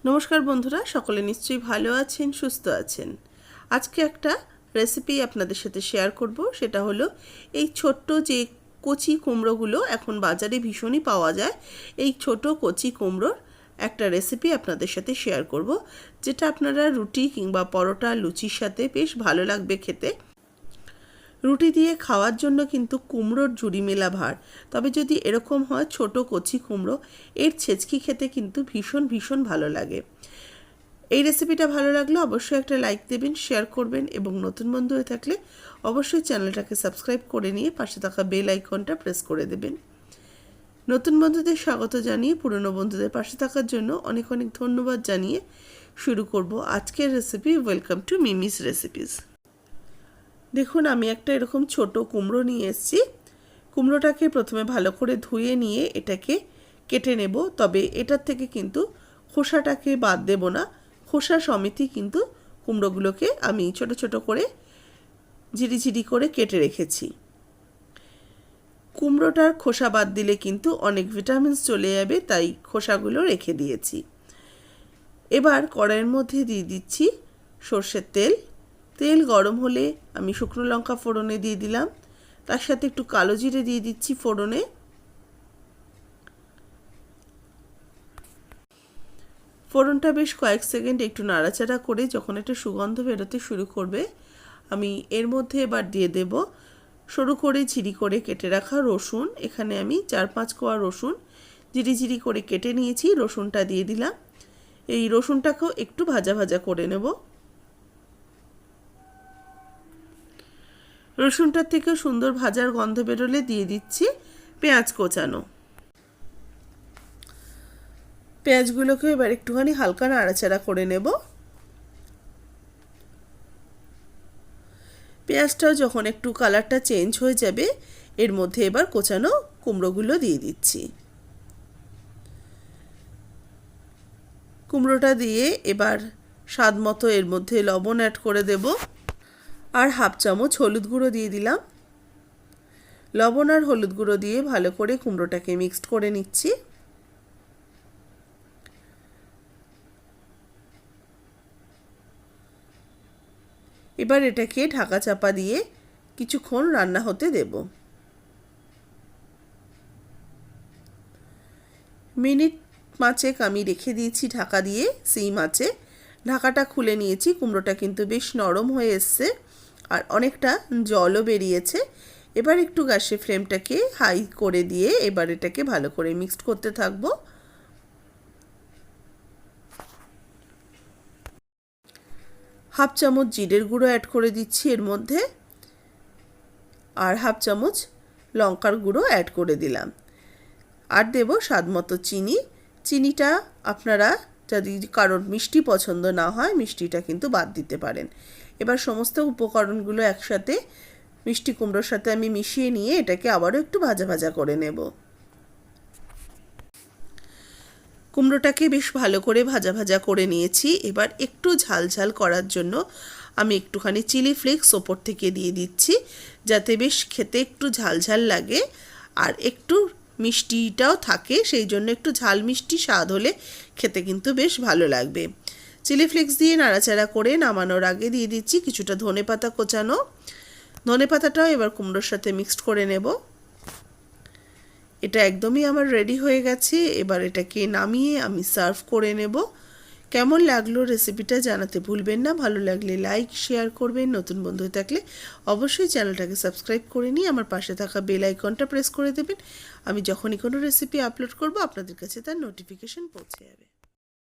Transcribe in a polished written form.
নমস্কার বন্ধুরা, সকলে নিশ্চয়ই ভালো আছেন, সুস্থ আছেন। আজকে একটা রেসিপি আপনাদের সাথে শেয়ার করব। সেটা হলো এই ছোট্ট যে কচি কুমড়োগুলো এখন বাজারে ভীষণই পাওয়া যায়, এই ছোট কচি কুমড়োর একটা রেসিপি আপনাদের সাথে শেয়ার করব, যেটা আপনারা রুটি কিংবা পরোটা, লুচির সাথে বেশ ভালো লাগবে খেতে। রুটি দিয়ে খাওয়ার জন্য কিন্তু কুমড়োর ঝুড়ি মেলা ভার, তবে যদি এরকম হয় ছোট কচি কুমড়ো, এর ছেঁচকি খেতে কিন্তু ভীষণ ভীষণ ভালো লাগে। এই রেসিপিটা ভালো লাগলে অবশ্যই একটা লাইক দেবেন, শেয়ার করবেন এবং নতুন বন্ধু হয়ে থাকলে অবশ্যই চ্যানেলটাকে সাবস্ক্রাইব করে নিয়ে পাশে থাকা বেল আইকনটা প্রেস করে দেবেন। নতুন বন্ধুদের স্বাগত জানিয়ে পুরনো বন্ধুদের পাশে থাকার জন্য অনেক অনেক ধন্যবাদ জানিয়ে শুরু করব আজকের recipe. Welcome to Mimi's recipes. দেখুন, আমি একটা এরকম ছোট কুমড়ো নিয়ে এসেছি। কুমড়োটাকে প্রথমে ভালো করে ধুয়ে নিয়ে এটাকে কেটে নেব, তবে এটার থেকে কিন্তু খোসাটাকে বাদ দেব না। খোসা সমেতই কিন্তু কুমড়োগুলোকে আমি ছোট ছোট করে ঝিরিঝিরি করে কেটে রেখেছি। কুমড়োটার খোসা বাদ দিলে কিন্তু অনেক ভিটামিনস চলে যাবে, তাই খোসাগুলো রেখে দিয়েছি। এবার কড়াইয়ের মধ্যে দিয়ে দিচ্ছি সর্ষের তেল। তেল গরম হলে আমি শুকনো লঙ্কা ফোড়নে দিয়ে দিলাম, তার সাথে একটু কালো জিরে দিয়ে দিচ্ছি ফোড়নে। ফোড়নটা বেশ কয়েক সেকেন্ড একটু নাড়াচাড়া করে যখন একটা সুগন্ধ বেরোতে শুরু করবে, আমি এর মধ্যে এবার দিয়ে দেব সরু করে ঝিরি করে কেটে রাখা রসুন। এখানে আমি 4-5 কোয়া রসুন ঝিরি করে কেটে নিয়েছি, রসুনটা দিয়ে দিলাম। এই রসুনটাকেও একটু ভাজা ভাজা করে নেব। রসুনটার থেকে সুন্দর ভাজার গন্ধ বেরোলে দিয়ে দিচ্ছি পেঁয়াজ কোচানো। পেঁয়াজগুলোকে এবার একটুখানি হালকা নাড়াচাড়া করে নেব। পেঁয়াজটাও যখন একটু কালারটা চেঞ্জ হয়ে যাবে, এর মধ্যে এবার কোচানো কুমড়োগুলো দিয়ে দিচ্ছি। কুমড়োটা দিয়ে এবার স্বাদ মতো এর মধ্যে লবণ অ্যাড করে দেব, আর 1/2 চামচ হলুদ গুঁড়ো দিয়ে দিলাম। লবণ আর হলুদ গুঁড়ো দিয়ে ভালো করে কুমড়োটাকে মিক্সড করে নিচ্ছি। এবার এটাকে ঢাকা চাপা দিয়ে কিছুক্ষণ রান্না হতে দেব। মিনিট 5 আমি রেখে দিয়েছি ঢাকা দিয়ে, সেই মাছে ঢাকাটা খুলে নিয়েছি। কুমড়োটা কিন্তু বেশ নরম হয়ে এসছে আর অনেকটা জলও বেরিয়েছে। এবার একটু গ্যাসের ফ্লেমটাকে হাই করে দিয়ে এবার এটাকে ভালো করে মিক্সড করতে থাকবো। 1/2 চামচ জিরের গুঁড়ো অ্যাড করে দিচ্ছি এর মধ্যে, আর 1/2 চামচ লঙ্কার গুঁড়ো অ্যাড করে দিলাম। আর দেব স্বাদ মতো চিনি। চিনিটা আপনারা যদি কারোর মিষ্টি পছন্দ না হয়, মিষ্টিটা কিন্তু বাদ দিতে পারেন। এবার সমস্ত উপকরণগুলো একসাথে মিষ্টি কুমড়োর সাথে আমি মিশিয়ে নিয়ে এটাকে আবারও একটু ভাজা ভাজা করে নেব। কুমড়োটাকে বেশ ভালো করে ভাজা ভাজা করে নিয়েছি। এবার একটু ঝাল ঝাল করার জন্য আমি একটুখানি চিলি ফ্লেক্স ওপর থেকে দিয়ে দিচ্ছি, যাতে বেশ খেতে একটু ঝাল ঝাল লাগে আর একটু মিষ্টিটাও থাকে। সেই জন্য একটু ঝাল মিষ্টি স্বাদ হলে খেতে কিন্তু বেশ ভালো লাগবে। চিলি ফ্লেক্স দিয়ে নাড়াচাড়া করে নামানোর আগে দিয়ে দিচ্ছি কিছুটা ধনেপাতা কোচানো। ধনেপাতাটাও এবার কুমড়োর সাথে মিক্সড করে নেব। এটা একদমই আমার রেডি হয়ে গেছে। এবার এটাকে নামিয়ে আমি সার্ভ করে নেব। কেমন লাগলো রেসিপিটা জানাতে ভুলবেন না। ভালো লাগলে লাইক শেয়ার করবেন, নতুন বন্ধু থাকলে অবশ্যই চ্যানেলটাকে সাবস্ক্রাইব করে নিয়ে আমার পাশে থাকা বেল আইকনটা প্রেস করে দেবেন। আমি যখনই কোনো রেসিপি আপলোড করব আপনাদের কাছে তার নোটিফিকেশন পৌঁছে যাবে।